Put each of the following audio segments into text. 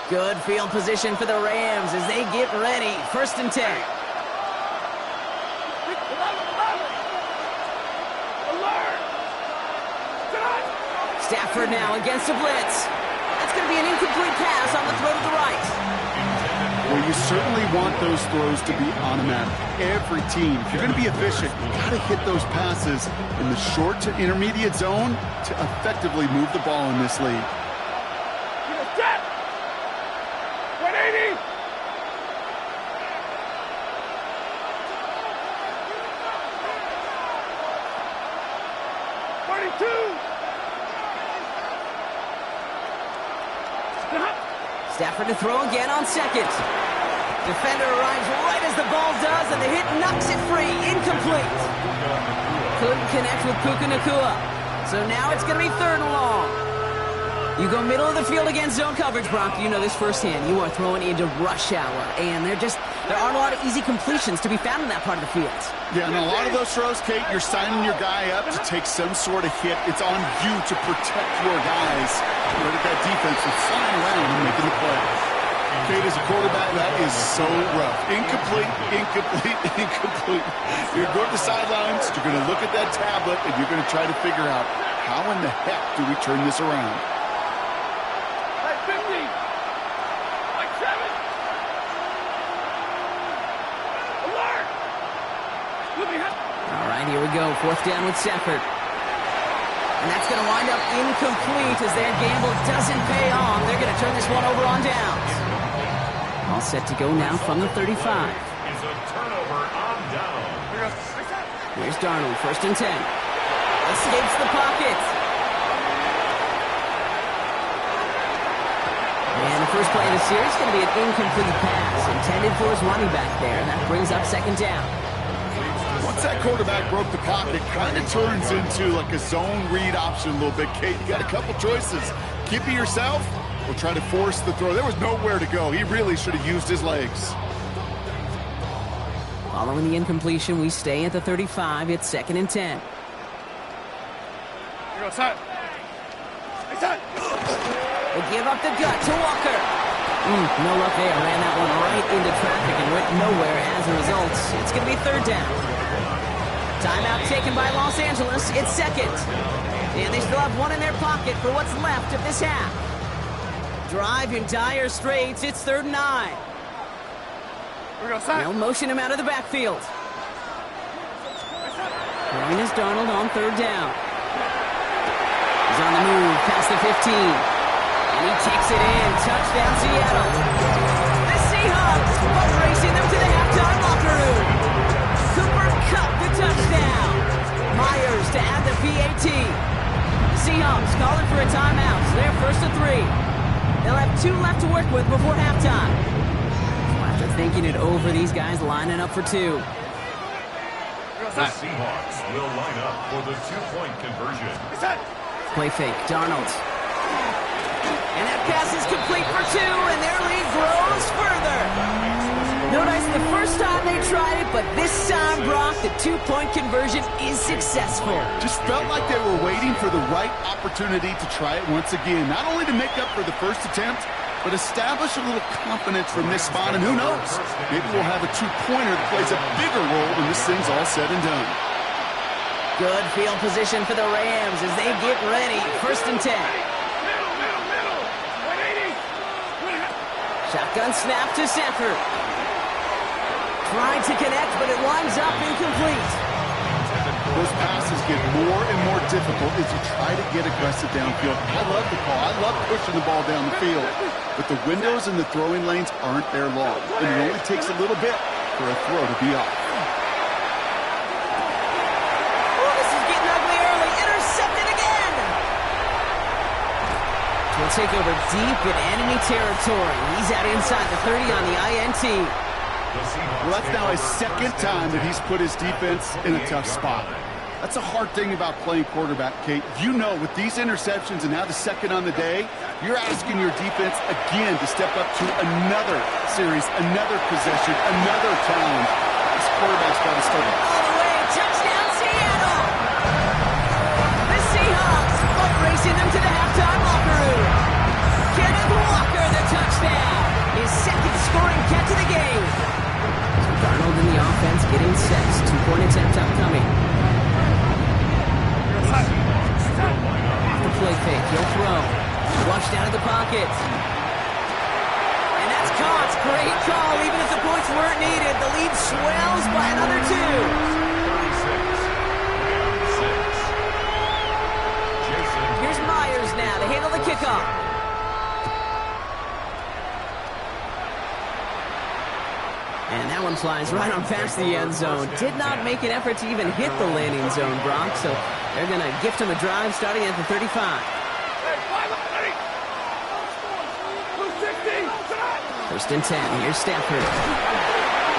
Good field position for the Rams as they get ready. 1st and 10. Stafford now against a blitz. That's going to be an incomplete pass on the throw to the right. Well, you certainly want those throws to be automatic. Every team, if you're going to be efficient, you got to hit those passes in the short to intermediate zone to effectively move the ball in this league. 180! Stafford to throw again on 2nd. Defender arrives right as the ball does, and the hit knocks it free. Incomplete. Couldn't connect with Puka Nacua. So now it's going to be 3rd and long. You go middle of the field against zone coverage, Brock. You know this firsthand. You are throwing into rush hour, and there aren't a lot of easy completions to be found in that part of the field. Yeah, and a lot of those throws, Kate, you're signing your guy up to take some sort of hit. It's on you to protect your guys. Look at that defense and flying around and making the play. Kate, as a quarterback, that is so rough. Incomplete, incomplete, incomplete. You're going to the sidelines, you're going to look at that tablet, and you're going to try to figure out how in the heck do we turn this around. All right, here we go. 4th down with Stafford. And that's going to wind up incomplete as their gamble doesn't pay off. They're going to turn this one over on downs. All set to go now from the 35. It's a turnover on down. Here's Darnold, 1st and 10. Escapes the pocket. And the first play of the series is going to be an incomplete pass intended for his running back there. And that brings up 2nd down. Once that quarterback broke the pocket, kind of turns into like a zone read option a little bit. Kate, you got a couple choices. Keep it yourself or try to force the throw. There was nowhere to go. He really should have used his legs. Following the incompletion, we stay at the 35. It's 2nd and 10. They give up the gut to Walker. No luck there. Ran that one right into traffic and went nowhere as a result. It's going to be 3rd down. Timeout taken by Los Angeles. It's 2nd. And they still have one in their pocket for what's left of this half. Drive in dire straits. It's 3rd and 9. They'll motion him out of the backfield. Throwing is Darnold on 3rd down. He's on the move past the 15. And he takes it in. Touchdown, Seattle. The Seahawks boat racing them to the halftime locker room. Cooper Kupp the touchdown. Myers to add the PAT. The Seahawks calling for a timeout. So they're 1st and 3. They'll have 2 left to work with before halftime. So after thinking it over, these guys lining up for 2. The Seahawks will line up for the 2-point conversion. Play fake. Darnold. And that pass is complete for 2, and their lead grows further. Notice the first time they tried it, but this time, Brock, the 2-point conversion is successful. Just felt like they were waiting for the right opportunity to try it once again. Not only to make up for the first attempt, but establish a little confidence from this spot. And who knows, maybe we'll have a 2-pointer that plays a bigger role when this thing's all said and done. Good field position for the Rams as they get ready. 1st and 10. Shotgun snap to Stafford. Tried to connect, but it winds up incomplete. Those passes get more and more difficult as you try to get aggressive downfield. I love the call. I love pushing the ball down the field. But the windows in the throwing lanes aren't there long. And it only takes a little bit for a throw to be off. Oh, this is getting ugly early. Intercepted again. We'll take over deep in enemy territory. He's out inside the 30 on the INT. Well, that's now his 2nd time that he's put his defense in a tough spot. That's a hard thing about playing quarterback, Kate. You know, with these interceptions and now the 2nd on the day, you're asking your defense again to step up to another series, another possession, another challenge. This quarterback's got to start it. All the way, touchdown Seattle! The Seahawks boat racing them to the halftime locker room. Kenneth Walker, the touchdown. Point attempt upcoming. Off the play fake. He'll throw. Flushed out of the pocket. And that's caught. Great call. Even if the points weren't needed, the lead swells by another 2. Here's Myers now to handle the kickoff. And that one flies right on past the end zone. Did not make an effort to even hit the landing zone, Brock. So they're going to gift him a drive starting at the 35. First and 10. Here's Stafford.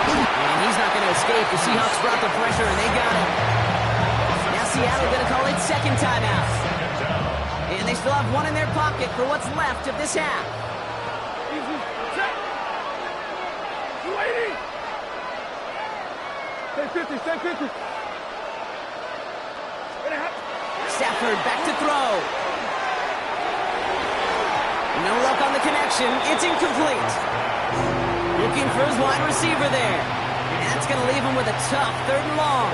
And he's not going to escape. The Seahawks brought the pressure, and they got it. Now Seattle going to call it second timeout. And they still have one in their pocket for what's left of this half. Stay 50. Stafford back to throw. No luck on the connection. It's incomplete. Looking for his wide receiver there. And that's going to leave him with a tough 3rd and long.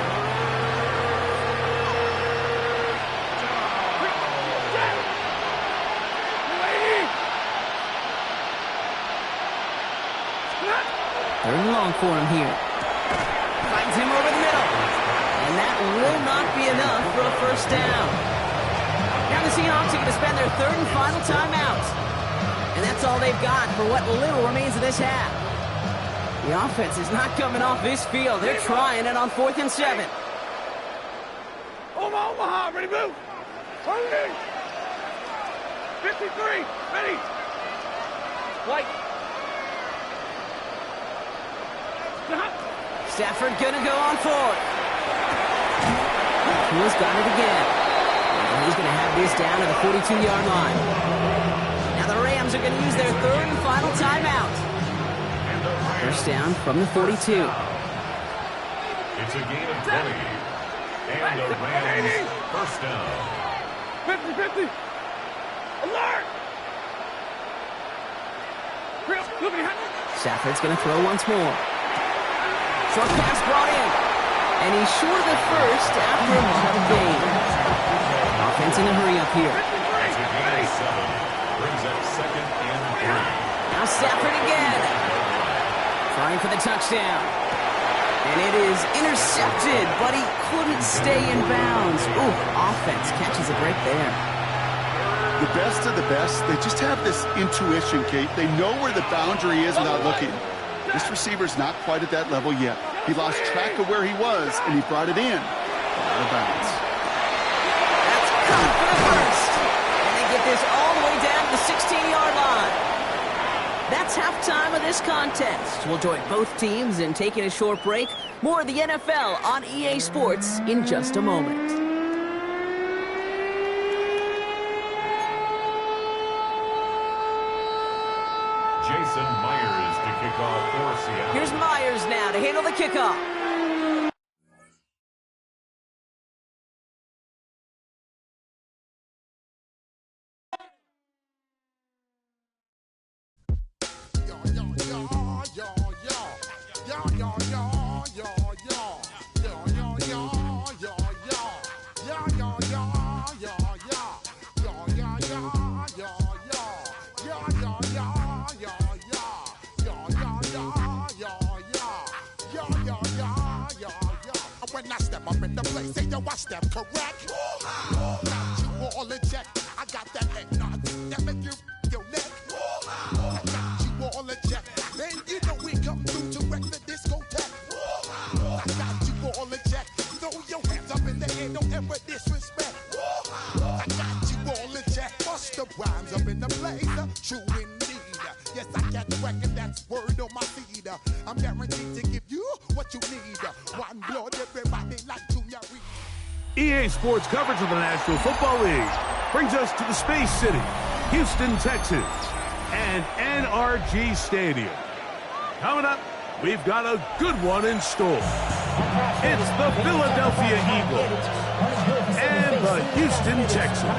Third and long for him here. Finds him over the middle. And that will not be enough for a first down. Now the Seahawks are going to spend their 3rd and final timeout. And that's all they've got for what little remains of this half. The offense is not coming off this field. They're trying it on 4th and 7. Omaha, ready, move. 53, ready. White. Stafford gonna go on 4th. He's got it again. And he's gonna have this down to the 42-yard line. Now the Rams are gonna use their 3rd and final timeout. First down from the 42. It's a gain of 20. And the Rams first down. 50. Alert! Stafford's gonna throw once more. Short pass brought in. And he's short of the first after a lot of gain. Offense in a hurry up here. It's a gain of 7. Brings up 2nd and 3. Now Stafford again. Trying for the touchdown. And it is intercepted, but he couldn't stay in bounds. Ooh, offense catches a break there. The best of the best, they just have this intuition, Kate. They know where the boundary is without looking. This receiver's not quite at that level yet. He lost track of where he was, and he brought it in. Out of bounds. That's caught for the first. And they get this all the way down to the 16-yard line. That's halftime of this contest. We'll join both teams in taking a short break. More of the NFL on EA Sports in just a moment. Jason Myers to kick off for Seattle. Here's Myers now to handle the kickoff. When I step up in the place, say yo, I step correct. Got you all in check. I got that eggnog that make you your neck. I got you all in check. And you know we come through to wreck the discotheque. I got you all in check. Throw your hands up in the air, don't ever disrespect. I got you all in check. Bust the rhymes up in the place, true indeed. Yes, I got the record, that's word on my feed. I'm guaranteed to give you what you need. One blood, everybody like Junior Reed. EA Sports coverage of the National Football League brings us to the Space City, Houston, Texas, and NRG Stadium. Coming up, we've got a good one in store. It's the Philadelphia Eagles and the Houston Texans.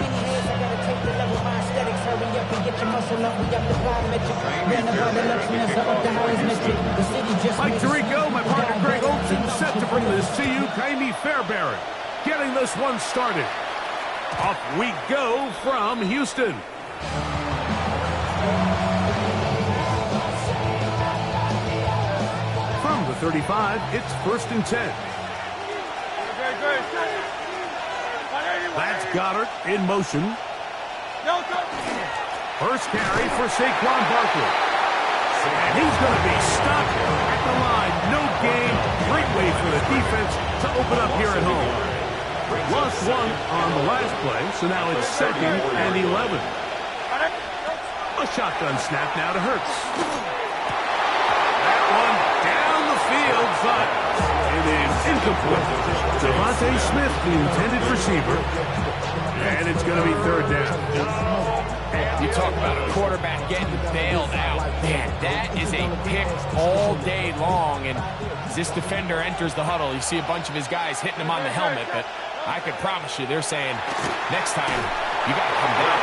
Mike Tirico, my partner Greg Olson, set to bring this to you, Kaimi Fairbairn, getting this one started. Off we go from Houston. From the 35, it's 1st and 10. That's Goddard in motion. First carry for Saquon Barkley. And he's going to be stuck at the line. No gain. Great way for the defense to open up here at home. Lost one on the last play, so now it's 2nd and 11. A shotgun snap now to Hurts. That one down the field, but it is incomplete. Devontae Smith, the intended receiver, and it's going to be 3rd down. You talk about a quarterback getting bailed out. Man, that is a pick all day long. And as this defender enters the huddle, you see a bunch of his guys hitting him on the helmet. But I can promise you, they're saying, next time, you got to come down.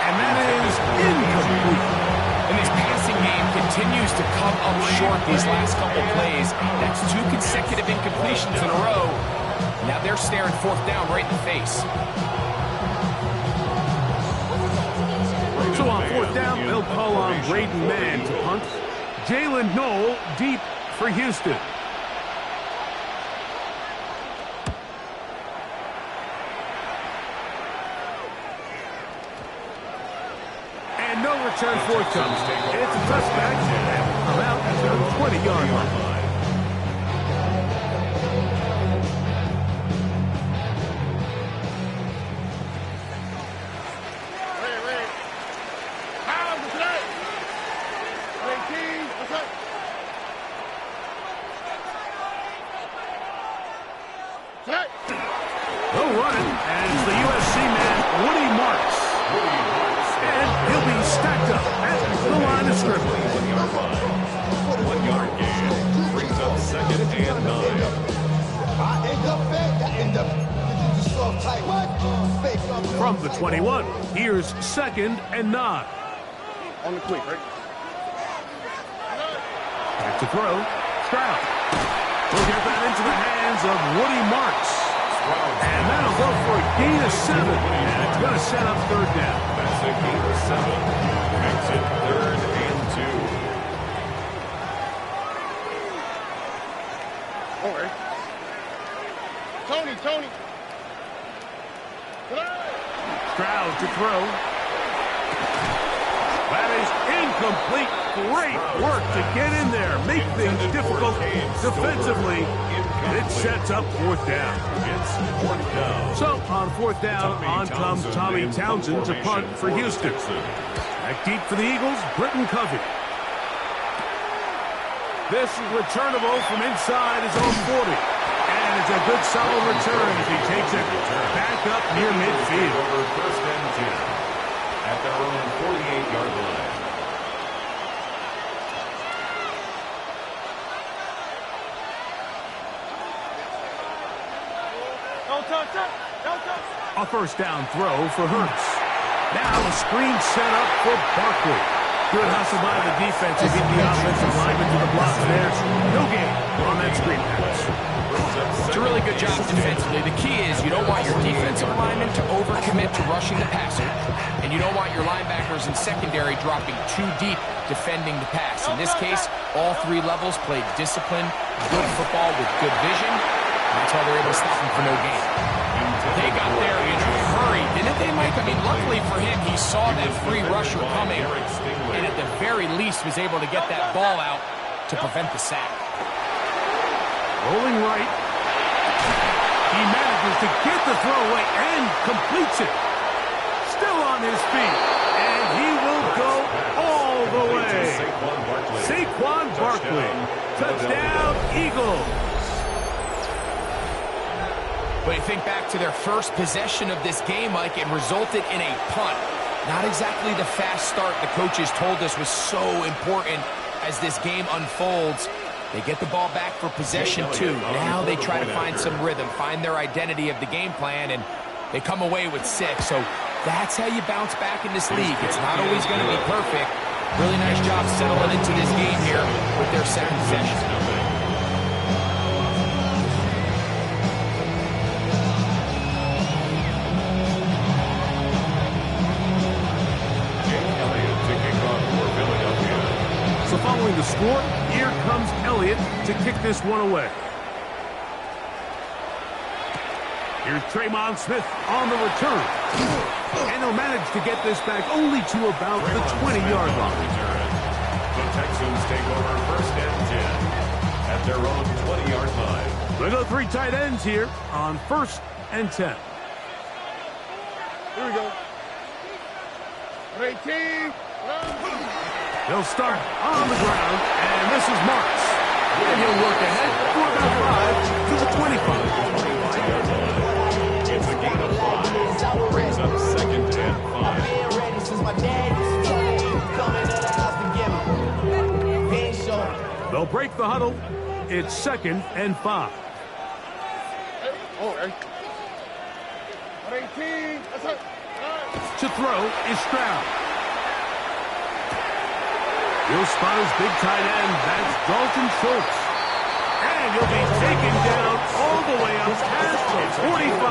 And that is incomplete. And this passing game continues to come up short these last couple plays. That's 2 consecutive incompletions in a row. Now they're staring 4th down right in the face. So on 4th down, they'll call on Braden Mann to punt. Jalen Noel deep for Houston. And no return forthcoming. It's a touchback and will come out at the 20-yard line. They'll run it as the USC man, Woody Marks. And he'll be stacked up at the line of scrimmage. 1-yard gain brings up 2nd and 9. From the 21, here's 2nd and 9. On the quick, right? Back to throw. Stroud. We'll get that into the hands of Woody Marks. And that'll go for a gain of 7. And it's going to set up 3rd down. That's a gain of 7. Makes it 3rd and 2. Don't worry. Tony. Stroud to throw. That is incomplete. Great work to get in there. Make things difficult defensively. And it sets up 4th down. It's 4th down. So on 4th down, on comes Tommy Townsend to punt for Houston. Back deep for the Eagles, Britton Covey. This is returnable from inside his own 40. And it's a good solid return as he takes it back up near midfield. Over 1st and 10 at their own 48-yard line. A 1st down throw for Hurts. Now a screen set up for Barkley. Good hustle by the defense to get the offensive lineman to the block there. No gain on that screen pass. It's a really good job defensively. The key is you don't want your defensive linemen to overcommit to rushing the passer, and you don't want your linebackers and secondary dropping too deep defending the pass. In this case, all 3 levels played disciplined, good football with good vision. That's why they're able to stop him for no gain. They got there in a hurry, didn't they, Mike? I mean, luckily for him, he saw that free rusher coming, and at the very least was able to get that ball out to prevent the sack. Rolling right. He manages to get the throw away and completes it. Still on his feet, and he will go all the way. Saquon Barkley. Touchdown, Eagles. But you think back to their first possession of this game, Mike, it resulted in a punt. Not exactly the fast start the coaches told us was so important as this game unfolds. They get the ball back for possession 2. Now they try to find some rhythm, find their identity of the game plan, and they come away with 6. So that's how you bounce back in this league. It's not always going to be perfect. Really nice job settling into this game here with their 2nd possession. the score. Here comes Elliott to kick this one away. Here's Tremon Smith on the return. And he'll manage to get this back only to about the 20-yard line. The Texans take over first and 10 at their own 20-yard line. They go 3 tight ends here on first and 10. Here we go. 18. They'll start on the ground, and this is Marks. And he'll work ahead for about 5 to the 25. It's a gain of 5. Brings up second and 5. They'll break the huddle. It's second and 5. Oh, 18. That's it. To throw is Stroud. He'll spot his big tight end. That's Dalton Schultz. And he'll be taken down all the way up past the 45.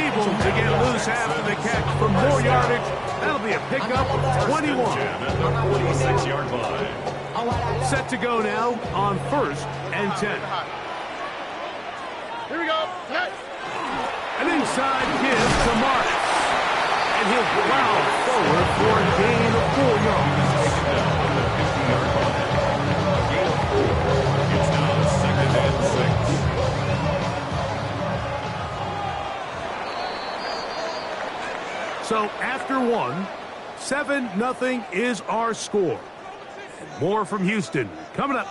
Able to get loose after the catch for more yardage. That'll be a pickup, 21. At the 46-yard line. Set to go now on first and 10. Here we go. Hey. An inside give to Marks. And he'll plow forward for a gain of 4 yards. It's now second and 6. So after one, 7-0 is our score. And more from Houston coming up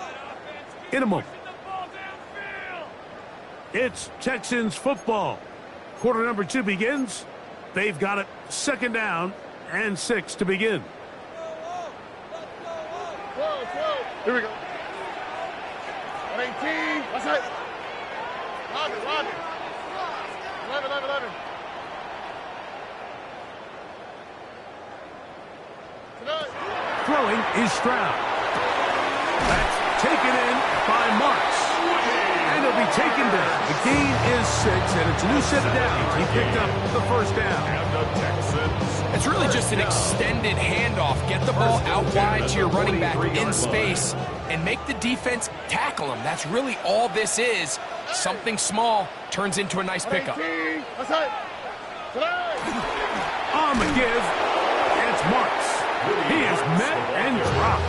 in a moment. It's Texans football. Quarter number 2 begins. They've got it second down and 6 to begin. Here we go. 18. That's it. Roger. 11. Throwing is Stroud. That's taken in by Marks. And he'll be taken down. The gain is 6, and it's a new set of downs. He picked up the first down. And the Texans. It's really just an extended handoff. Get the ball out wide to your running back in space and make the defense tackle him. That's really all this is. Something small turns into a nice pickup. That's it. On the give, it's Marks. He is met and dropped.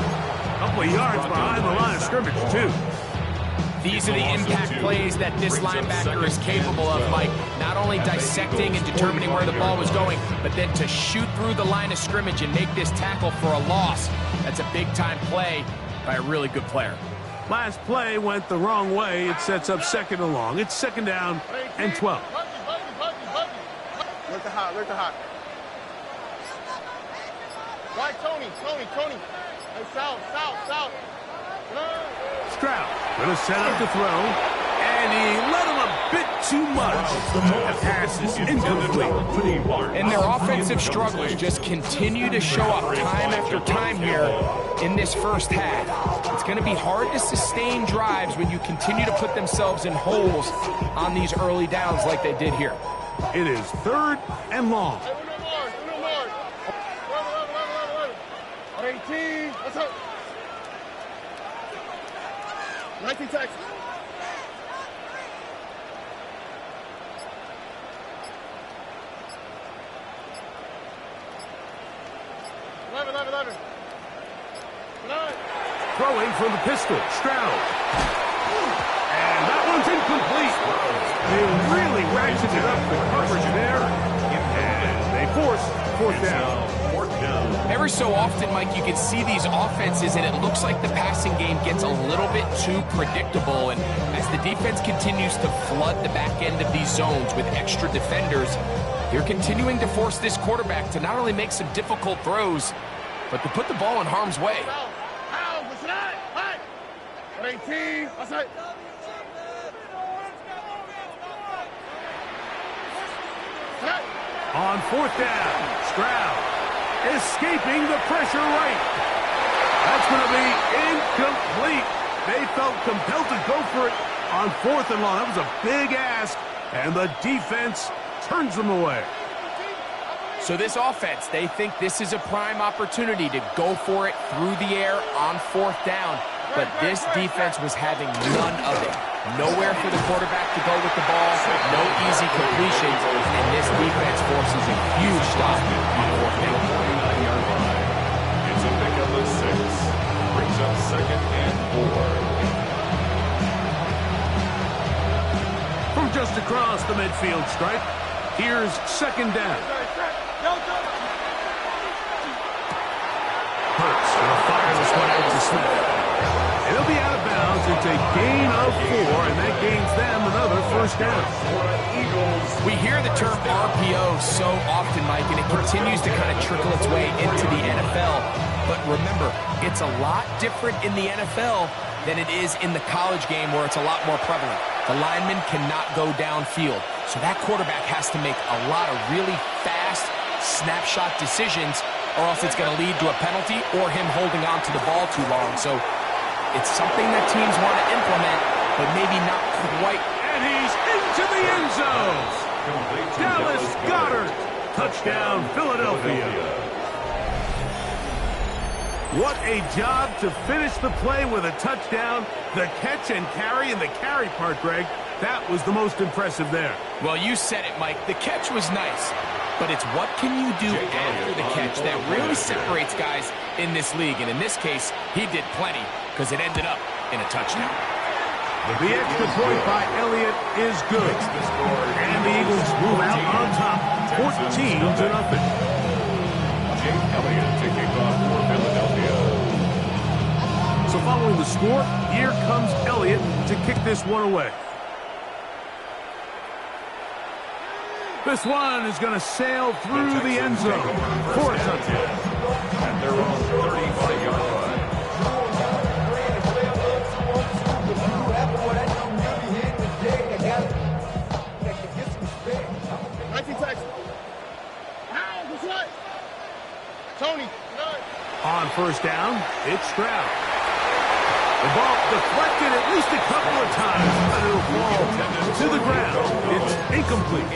A couple of yards behind the line of scrimmage, too. These are the impact plays that this linebacker is capable of, Mike. Not only dissecting and determining where the ball was going, but then to shoot through the line of scrimmage and make this tackle for a loss. That's a big-time play by a really good player. Last play went the wrong way. It sets up second and long. It's second down and 12. Look the hot. Right, Tony. Hey, south. Stroud going to set up to throw, and he let him a bit too much. The pass is incomplete. And their offensive struggles just continue to show up time after time here in this first half. It's going to be hard to sustain drives when you continue to put themselves in holes on these early downs like they did here. It is third and long. Hey, uno more. 18. What's up? 19 Texas. Throwing from the pistol, Stroud. And that one's incomplete. They really ratcheted up the coverage there. And they force fourth down. Every so often, Mike, you can see these offenses, and it looks like the passing game gets a little bit too predictable. And as the defense continues to flood the back end of these zones with extra defenders, they're continuing to force this quarterback to not only make some difficult throws, but to put the ball in harm's way. 18. That's it. On fourth down, Stroud escaping the pressure right. That's going to be incomplete. They felt compelled to go for it on fourth and long. That was a big ask, and the defense turns them away. So this offense, they think this is a prime opportunity to go for it through the air on 4th down. But this defense was having none of it. Nowhere for the quarterback to go with the ball, no easy completions, and this defense forces a huge stop on 4th down. 49-yard line. It's a pickup of 6. Brings up 2nd and 4. From just across the midfield stripe, here's 2nd down. Hurts gonna fire this one out to Smith. It'll be out of bounds. It's a gain of 4, and that gains them another 1st down. We hear the term RPO so often, Mike, and it continues to kind of trickle its way into the NFL. But remember, it's a lot different in the NFL than it is in the college game where it's a lot more prevalent. The lineman cannot go downfield. So that quarterback has to make a lot of really fast snapshot decisions, or else it's going to lead to a penalty or him holding on to the ball too long. So it's something that teams want to implement, but maybe not quite. And he's into the end zone. Dallas Goedert. Touchdown, Philadelphia. What a job to finish the play with a touchdown. The catch and carry, and the carry part, Greg, that was the most impressive there. Well, you said it, Mike. The catch was nice, but it's what can you do after the catch that really separates guys in this league. And in this case, he did plenty because it ended up in a touchdown. The extra point by Elliott is good. And the Eagles move out on top, 14-0. Jake Elliott to kick off for Philadelphia. So following the score, here comes Elliott to kick this one away. This one is going to sail through the end zone for a touchdown. At their own 35-yard line. Tony. On 1st down, it's Stroud. The ball deflected at least a couple of times, but it'll fall to the ground. It's incomplete.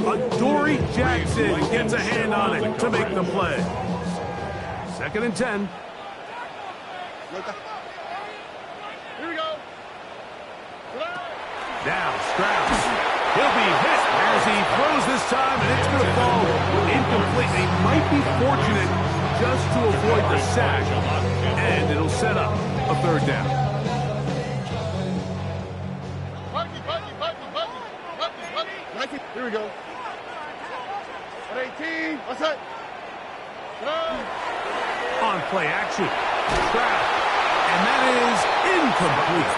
Adoree Jackson gets a hand on it to make the play. 2nd and 10. Here we go. Now Stroud. He'll be hit as he throws this time, and it's going to fall incomplete. He might be fortunate just to avoid the sack, and it'll set up a 3rd down. Here we go. At 18. What's that? On play action. Stroud. And that is incomplete.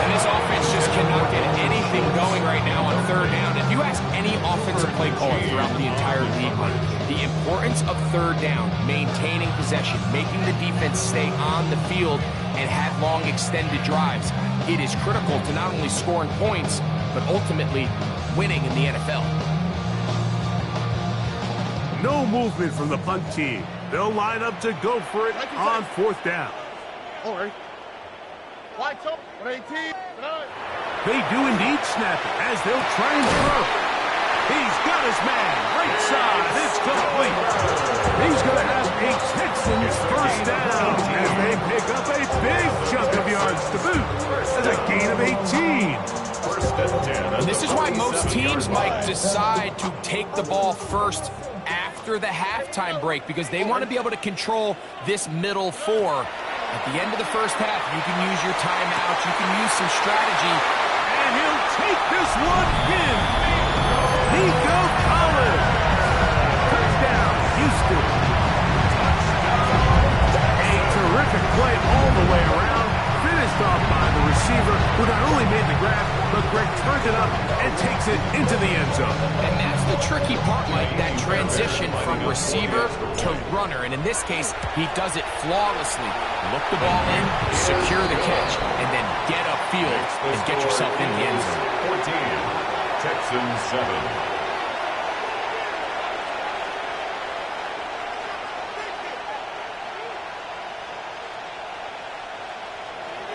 And this offense just cannot get anything going right now on 3rd down. If you ask any offensive play caller throughout the entire league, the importance of 3rd down, maintaining possession, making the defense stay on the field and have long extended drives, it is critical to not only scoring points, but ultimately winning in the NFL. No movement from the punt team. They'll line up to go for it on 4th down. All right. Wide top. 18. They do indeed snap it as they'll try and throw. He's got his man. Right side. It's complete. He's going to have a Texans 1st down as they pick up a big chunk of yards to boot. That's a gain of 18. 1st and 10. This is why most teams, Mike, decide to take the ball first after the halftime break, because they want to be able to control this middle 4. At the end of the 1st half, you can use your timeout, you can use some strategy. And he'll take this one in. Nico Collins. Touchdown, Houston. A terrific play all the way around. Finished off by the receiver, who not only made the grab, but Greg turns it up and takes it into the end zone. And that's the tricky part, Mike, that transition from receiver to runner. And in this case, he does it flawlessly. Look the ball in, secure the catch, and then get upfield and get yourself in the end zone. 14, Texans 7.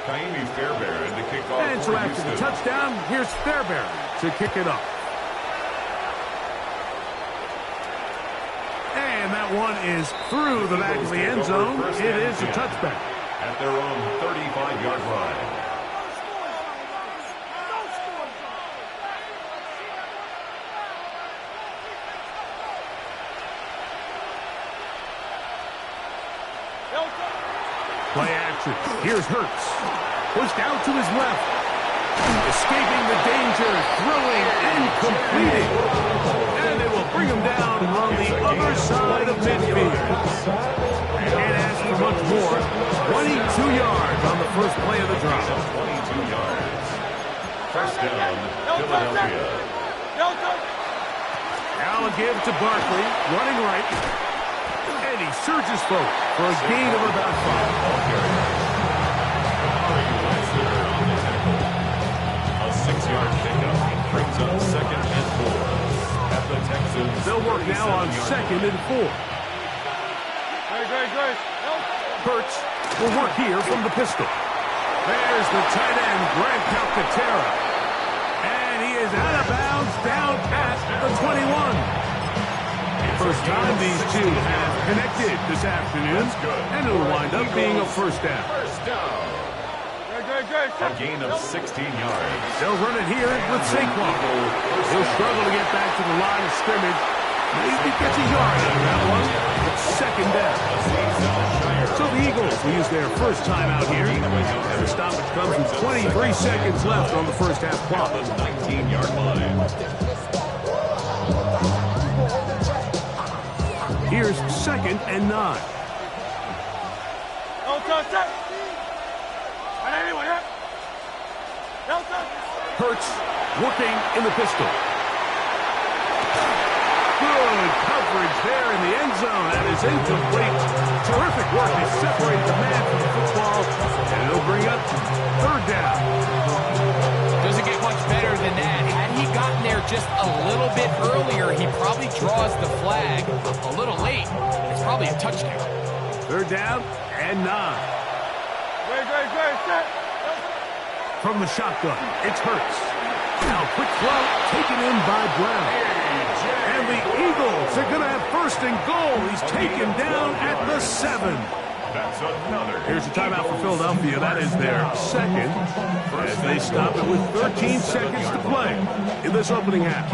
Kaimi Fairbairn to kick off. And so after the touchdown, here's Fairbairn to kick it off. That one is through the back of the end zone. It is a touchback. At their own 35-yard line. Play action. Here's Hurts. Pushed out to his left. Escaping the danger. Throwing and completing. And it will bring him down on the other side of midfield. Can't ask for much more. 22 yards on the first play of the drive. 22 yards. First down, Philadelphia. Now a give to Barkley. Running right. And he surges forward for a gain of about 5. A 6-yard pickup brings up 2nd and 4. At the Texans, they'll work now on 2nd and 4. Hurts will work here from the pistol. There's the tight end, Grant Calcaterra. And he is out of bounds down at the 21. First time these two have connected this afternoon, and it will wind up being a first down. First down. A gain of 16 yards. They'll run it here with Saquon. He'll struggle to get back to the line of scrimmage. Maybe gets a yard out of that one. It's second down. So the Eagles will use their first time out here. And the stoppage comes with 23 seconds left on the first half clock. 19-yard line. Here's 2nd and 9. Hurts working in the pistol. Good coverage there in the end zone. That is incomplete. Terrific work to separate the man from the football. And it'll bring up 3rd down. Doesn't get much better than that. Had he gotten there just a little bit earlier, he probably draws the flag a little late. It's probably a touchdown. 3rd down and 9. From the shotgun, it's Hurts. Now quick throw taken in by Brown. And the Eagles are going to have 1st and goal. He's taken down at the 7. That's another. Here's a timeout for Philadelphia. That is their 2nd. As they stop it with 13 seconds to play in this opening half.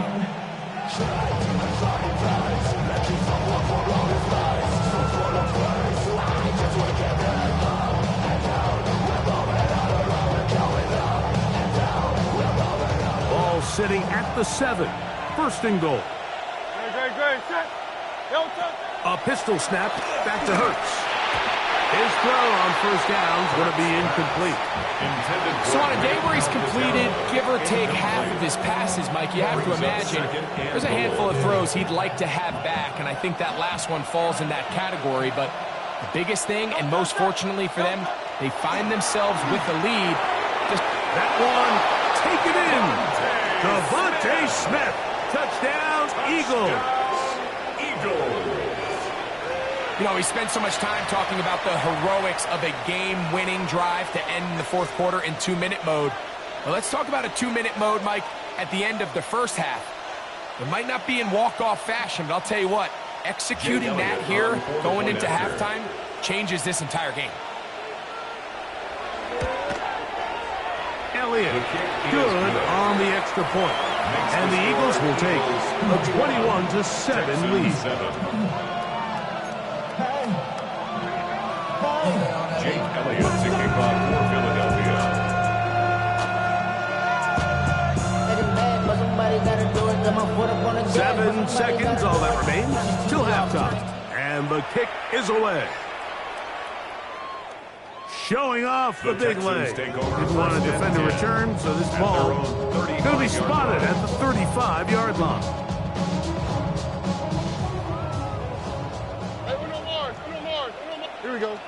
Ball sitting at the 7. 1st and goal. A pistol snap back to Hurts. His throw on 1st down is going to be incomplete. So on a day where he's completed, give or take half of his passes, Mike, you have to imagine there's a handful of throws he'd like to have back, and I think that last one falls in that category. But the biggest thing, and most fortunately for them, they find themselves with the lead. That one, take it in. Devontae Smith. Touchdown, Eagles. You know, we spent so much time talking about the heroics of a game-winning drive to end the 4th quarter in 2-minute mode. Well, let's talk about a 2-minute mode, Mike, at the end of the first half. It might not be in walk-off fashion, but I'll tell you what, executing that here, going into halftime, changes this entire game. Elliott, good on the extra point. And the Eagles will take a 21-7 lead. Jake Elliott to kick off for Philadelphia. 7 seconds, all that remains, till halftime. And the kick is away. Showing off the big leg. Didn't want to defend a return, so this ball going to be spotted at the 35-yard line. Here we go.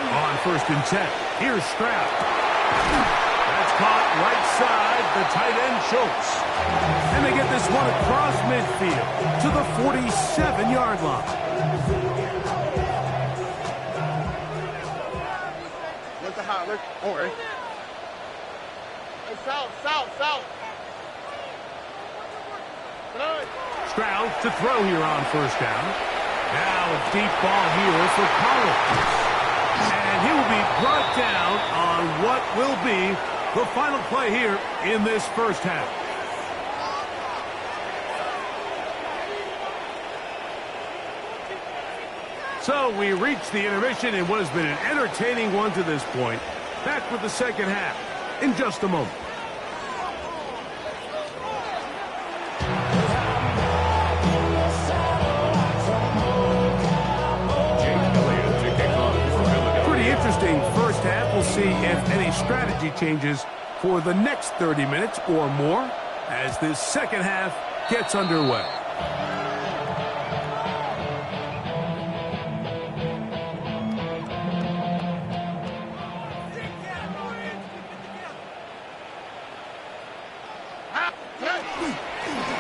On 1st and 10, here's Stroud. That's caught right side, the tight end Schultz. And they get this one across midfield to the 47-yard line. Look the high, look. All right. Hey, south. Stroud to throw here on first down. Now a deep ball here for Collins. And he will be brought down on what will be the final play here in this first half. So we reach the intermission in what has been an entertaining one to this point. Back with the second half in just a moment. Pretty interesting first half. We'll see if any strategy changes for the next 30 minutes or more as this second half gets underway.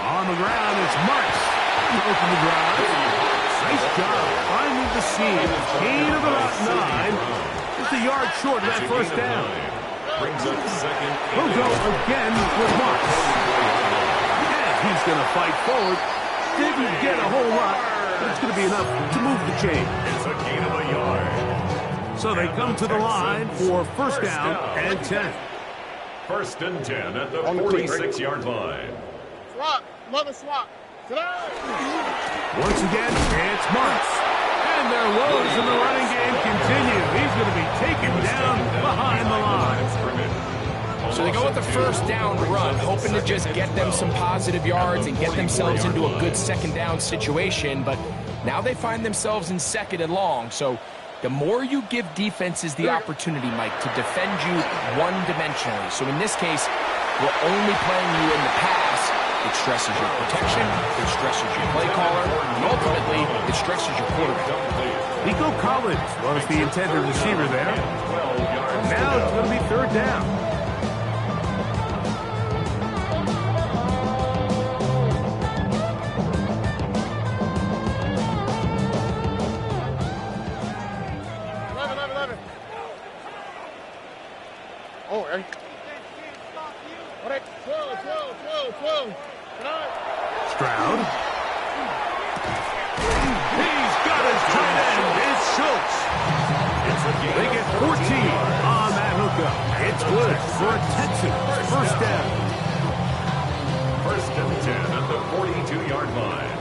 On the ground, it's Marks. Open the drive. Nice job finding the seam. Gain of about 9. Just a yard short of that first down. Brings up second. We'll go again with Marks. And he's going to fight forward. Didn't get a whole lot, but it's going to be enough to move the chain. It's a gain of a yard. So they come to the line for first down and 10. First and 10 at the 46-yard line. Swap. Mother swap. Once again, it's Marks. And their woes in the running game continue. He's going to be taken down behind the line. So they go with the first down run, hoping to just get them some positive yards and get themselves into a good second down situation. But now they find themselves in second and long. So the more you give defenses the opportunity, Mike, to defend you one-dimensionally. So in this case, we're only playing you in the pass. It stresses your protection, it stresses your play caller, and ultimately, it stresses your quarterback. Nico Collins was the intended receiver there. Now it's going to be third down. Oh, hey. All right. 12. Stroud. He's got his tight end. It's Schultz. They get 14 on that hookup. It's good for a Texan first down. First and 10 at the 42-yard line.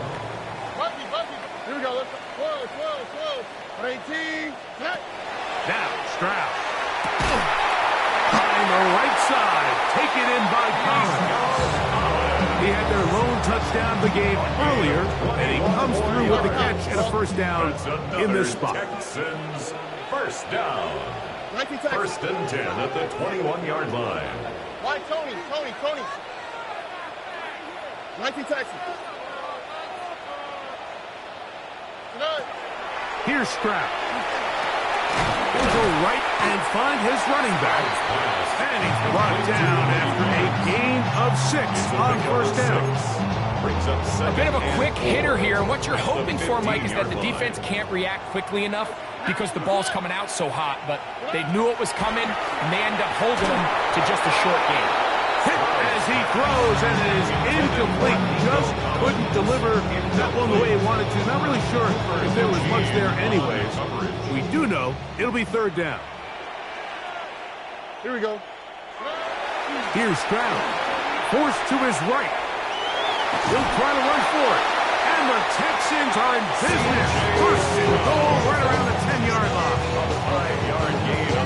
Here we go. 12. 18. Now Stroud. On the right side, taken in by Collins. He had their lone touchdown of the game earlier, and he comes through with the catch and a first down in this spot. Texans first down. Texans. First and 10 at the 21-yard line. Why Tony? 19 Texans. Here's Stroud. He'll go right and find his running back. And he's brought down after a gain of 6 on first down. A bit of a quick hitter here, and what you're hoping for, Mike, is that the defense can't react quickly enough because the ball's coming out so hot, but they knew it was coming, and they end up holding them to just a short game. Hit as he throws, and it is incomplete. Just couldn't deliver that one the way he wanted to. Not really sure if there was much there anyways. We do know it'll be third down. Here we go. Here's Stroud. Forced to his right. He'll try to run for it. And the Texans are in business. First and goal right around the 10-yard line.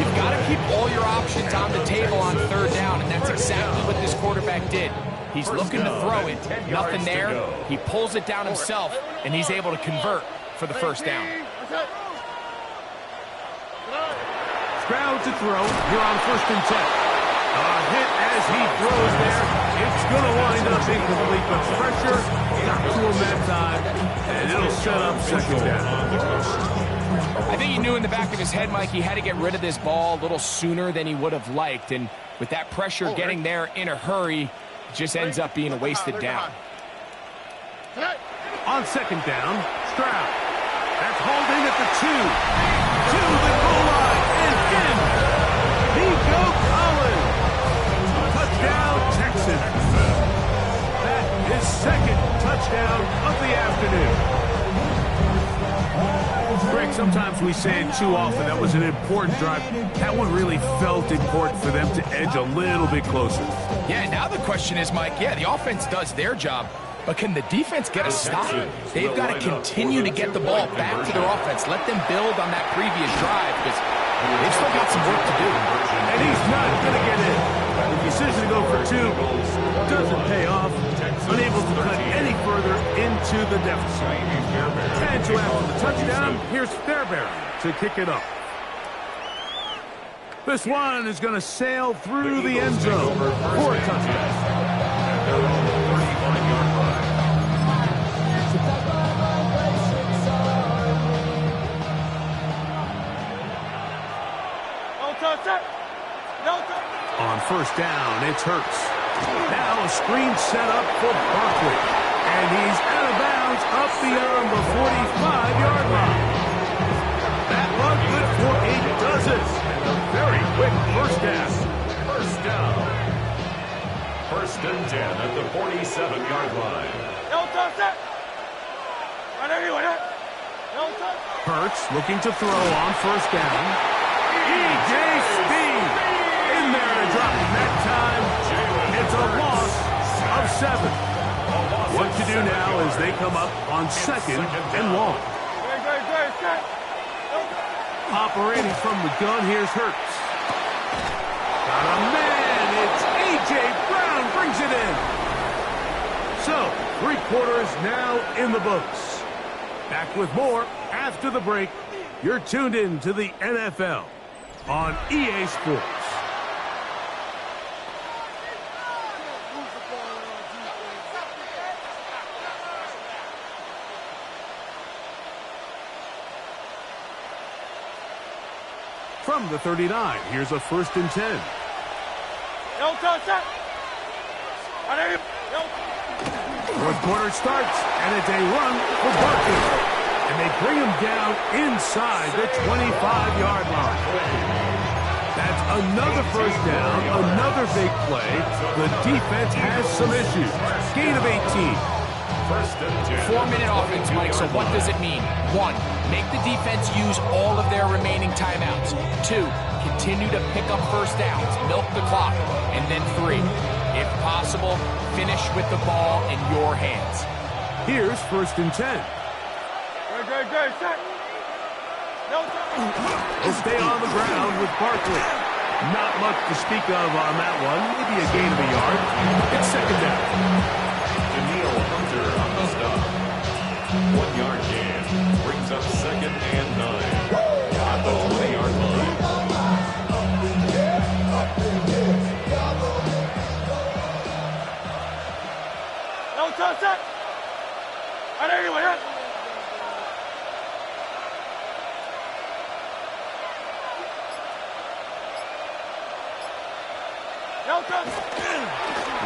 You've got to keep all your options on the table on third down, and that's exactly what this quarterback did. He's looking to throw it. Nothing there. He pulls it down himself, and he's able to convert for the first down. Stroud to throw here on first and 10. A hit as he throws there. It's going to wind up incomplete, but pressure got to him that time, and it'll set up second down. I think he knew in the back of his head, Mike, he had to get rid of this ball a little sooner than he would have liked, and with that pressure getting there in a hurry, it just ends up being a wasted down. On second down, Stroud. That's holding at the 2. To the goal line and in. Nico Collins. Touchdown, Texans. That is second touchdown down of the afternoon. Greg, sometimes we say it too often. That was an important drive. That one really felt important for them to edge a little bit closer. Yeah, now the question is, Mike, yeah, the offense does their job, but can the defense get a stop? They've got to continue to get the ball back to their offense. Let them build on that previous drive because they've still got some work to do. And he's not going to get in. The decision to go for two doesn't pay off. Unable to cut any further into the deficit. And so after the touchdown, here's Fairbairn to kick it up. This one is going to sail through the end zone for a touchdown. On first down, it's Hurts. Now a screen set up for Barkley. And he's out of bounds up beyond the 45-yard line. That run good for 8 dozen. And a very quick first down. First down. First and 10 at the 47-yard line. Hurts looking to throw on first down. E.J. Speed in there to drop him that time. It's a loss of 7. What to do now as they come up on second and long. Operating from the gun, here's Hurts. Got a man, it's A.J. Brown brings it in. So, 3 quarters now in the books. Back with more after the break. You're tuned in to the NFL on EA Sports. From the 39, here's a first and 10. Fourth quarter starts, and it's a run for Barkley. And they bring him down inside the 25-yard line. That's another first down, another big play. The defense has some issues. Gain of 18. 4-minute offense, Mike, so what does it mean? 1, make the defense use all of their remaining timeouts. 2, continue to pick up first downs, milk the clock. And then 3, if possible, finish with the ball in your hands. Here's first and 10. He'll stay on the ground with Barkley. Not much to speak of on that one. Maybe a gain of a yard. It's second down. Daniil Hunter on the stop. 1-yard gain. Brings up second and 9. At the 20-yard line.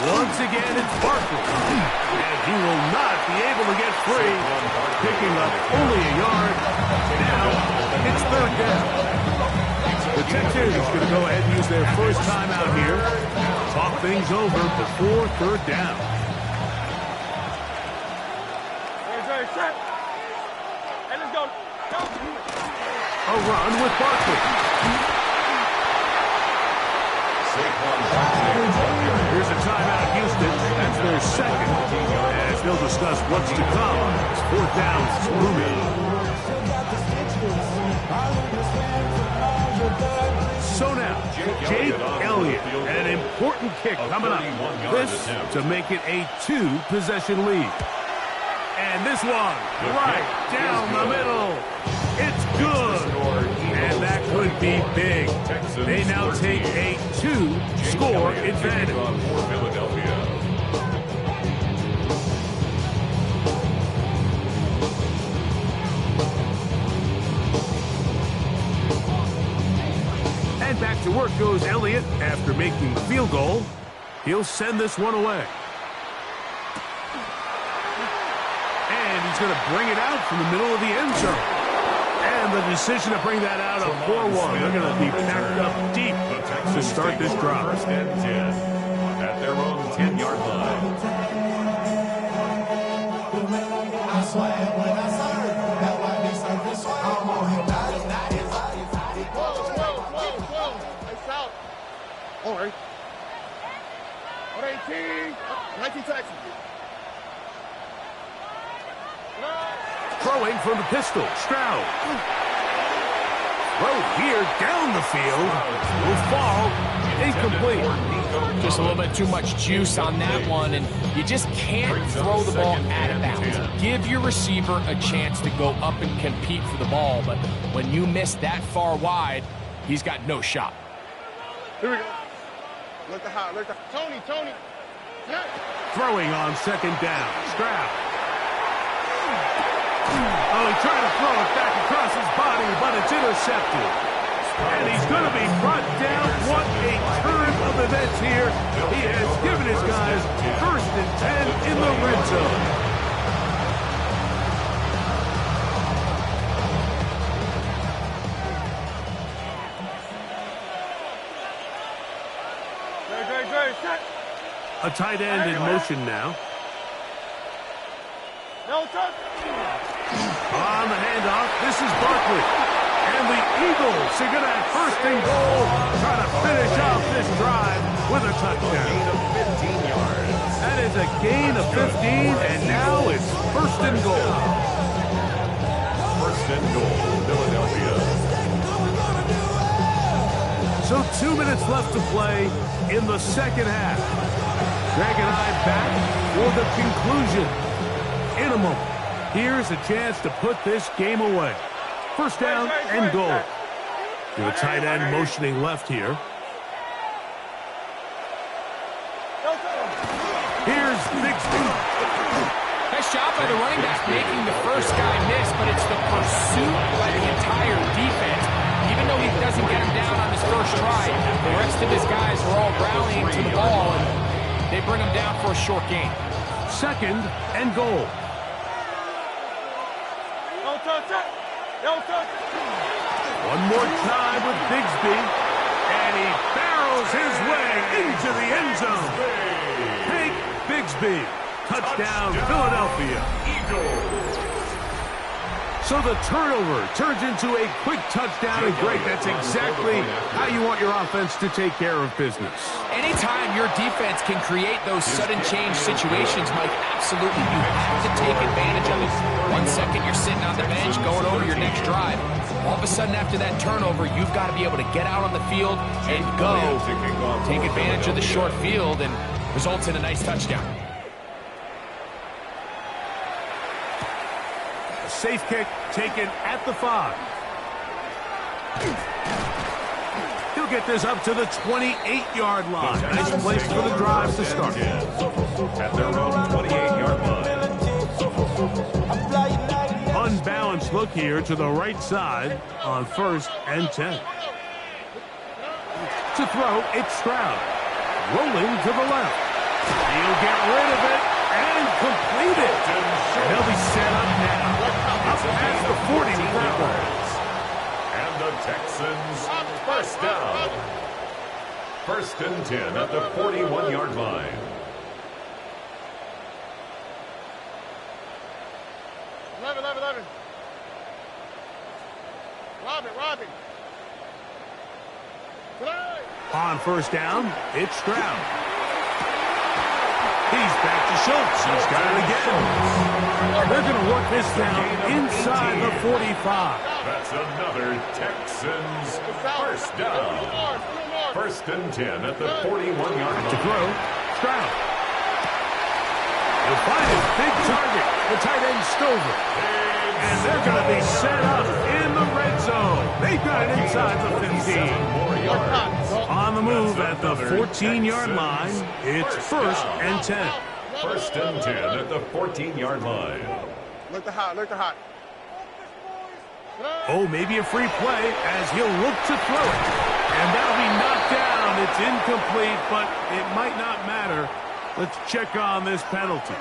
Once again, it's Barkley. And he will not be able to get free. Picking up only a yard. Now, it's third down. The Texans are going to go ahead and use their first timeout here. Talk things over before third down. A run with Barkley. Here's a timeout, Houston. That's their second. As they'll discuss what's to come. It's fourth down. It's looming. So now, Jake Elliott. And an important kick coming up. This to make it a 2-possession lead. And this one, right down the middle. It's good. And that could be big. They now take a 2-score advantage. For Philadelphia. And back to work goes Elliott after making the field goal. He'll send this one away. And he's going to bring it out from the middle of the end zone. And the decision to bring that out of 4-1. They're going to be packed up deep to start this drive. First and 10 at their own 10-yard line. All right. 118. 19 Texas. Throwing from the pistol, Stroud. Throw here down the field. Will fall. Incomplete. Just a little bit too much juice on that one, and you just can't throw the ball out of bounds. Give your receiver a chance to go up and compete for the ball, but when you miss that far wide, he's got no shot. Here we go. Look the high. Tony. Yeah. Throwing on second down, Stroud. Oh, he tried to throw it back across his body, but it's intercepted. And he's going to be brought down. What a turn of events here. He has given his guys 1st and 10 in the red zone. A tight end in motion now. No touch. On the handoff, this is Barkley. And the Eagles are going to have 1st and goal, trying to finish off this drive with a touchdown. Gain of 15 yards. That is a gain of 15, and now it's 1st and goal. 1st and goal, Philadelphia. So 2 minutes left to play in the second half. Greg and I back for the conclusion. In a moment, here's a chance to put this game away. 1st down and goal. The tight end motioning left here. Here's Bixby. Nice job by the running back making the first guy miss, but it's the pursuit by the entire defense. Even though he doesn't get him down on his first try, the rest of his guys are all rallying to the ball, and they bring him down for a short gain. 2nd and goal. One more time with Bigsby, and he barrels his way into the end zone. Hank Bigsby, touchdown Philadelphia. Eagles. So the turnover turns into a quick touchdown, and Greg, that's exactly how you want your offense to take care of business. Anytime your defense can create those sudden change situations, Mike, absolutely, you have to take advantage of it. 1 second you're sitting on the bench going over your next drive. All of a sudden after that turnover, you've got to be able to get out on the field and go. Take advantage of the short field and results in a nice touchdown. Safe kick taken at the 5. He'll get this up to the 28-yard line. Nice place for the drive to start. At their own 28-yard line. Unbalanced look here to the right side on 1st and 10. To throw, it's Stroud. Rolling to the left. He'll get rid of it and complete it. And he'll be set up now. Up past the 40 with that one. And the Texans 1st down. 1st and 10 at the 41-yard line. 11. Robin. On 1st down, it's Stroud. He's back to Schultz. He's got it again. They're going to work this down inside the 45. That's another Texans 1st down. 1st and 10 at the 41-yard line. To throw, Stroud. He'll find his big target, the tight end Stover. And they're going to be set up in the red zone. They've got it inside the 15. On the move at the 14-yard line, it's 1st and 10. 1st and 10 at the 14-yard line. Look the hot. Oh, maybe a free play as he'll look to throw it. And that'll be knocked down. It's incomplete, but it might not matter. Let's check on this penalty.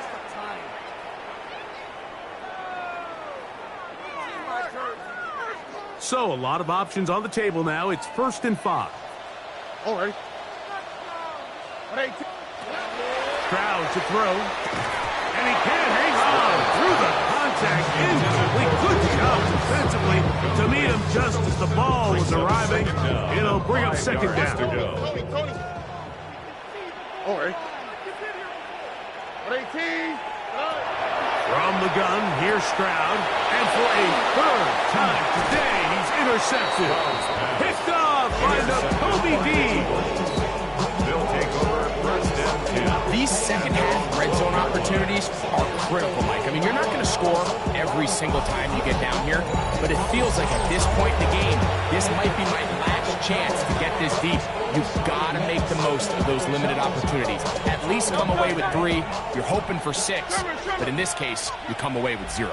So a lot of options on the table now. It's 1st and 5. All right. Stroud to throw. And he can't hang on through the contact. to meet him just as the ball was arriving. It'll bring up second down. Tony. All right. 18. From the gun, here's Stroud. And for a third time today, he's intercepted. Picked off by Nakobe Dean. They'll take over first and 10. These second-half red zone opportunities are critical, Mike. I mean, you're not going to score every single time you get down here, but it feels like at this point in the game, this might be my last chance to get this deep. You've got to make the most of those limited opportunities. At least come away with 3. You're hoping for 6, but in this case, you come away with 0.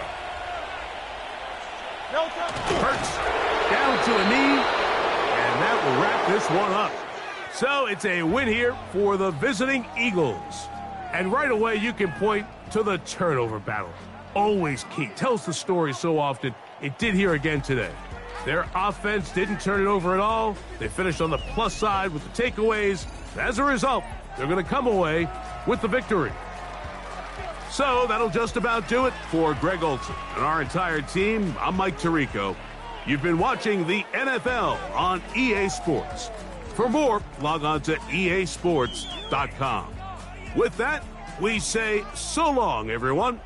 Hurts down to a knee, and that will wrap this one up. So it's a win here for the visiting Eagles. And right away, you can point to the turnover battle. Always key. Tells the story so often. It did here again today. Their offense didn't turn it over at all. They finished on the plus side with the takeaways. As a result, they're going to come away with the victory. So that'll just about do it for Greg Olsen and our entire team. I'm Mike Tirico. You've been watching the NFL on EA Sports. For more, log on to easports.com. With that, we say so long, everyone.